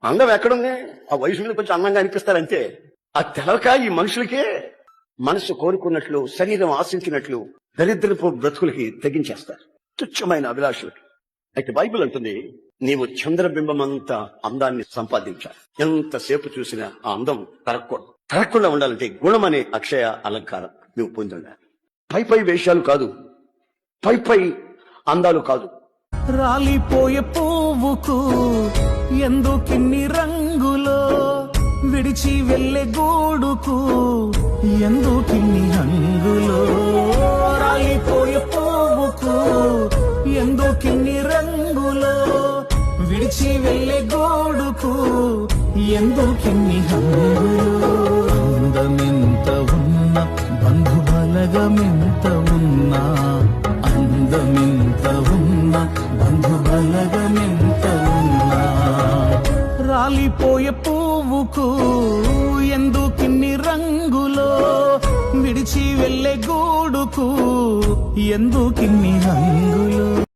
అందం ఎక్కడుంది? ఆ వయసు మీద కొంచెం అందంగా అనిపిస్తారంతే. ఆ తెలవక ఈ మనుషులకే మనసు కోరుకున్నట్లు, శరీరం ఆశించినట్లు దరిద్రపు బ్రతుకులకి తెగించేస్తారు, తుచ్చమైన అభిలాషలకి. అయితే బైబిల్ అంటుంది, నీవు చంద్రబింబమంతా అందాన్ని సంపాదించాలి. ఎంతసేపు చూసినా ఆ అందం తరగకుండా ఉండాలంటే గుణం అనే అక్షయ అలంకారం నువ్వు పొంది ఉండాలి. పై పై వేషాలు కాదు, పై పై అందాలు కాదు. రాలిపోయే పువ్వుకు ఎందుకిన్ని రంగులో, విడిచి వెళ్ళే గూడుకు ఎందుకిన్ని హంగులో. రాలిపోయే పువ్వుకు ఎందుకిన్ని రంగులో, విడిచి వెళ్ళే గూడుకు ఎందుకిన్ని హంగులో. అందమెంత ఉన్నా, బంధుబలగమెంత ఉన్నా, అందమెంత ఉన్నా, బంధుబలగమెంత ఉన్నా, రాలిపోయే పువ్వుకు ఎందుకిన్ని రంగులో, విడిచి వెళ్ళే గూడుకు ఎందుకిన్ని హంగులో.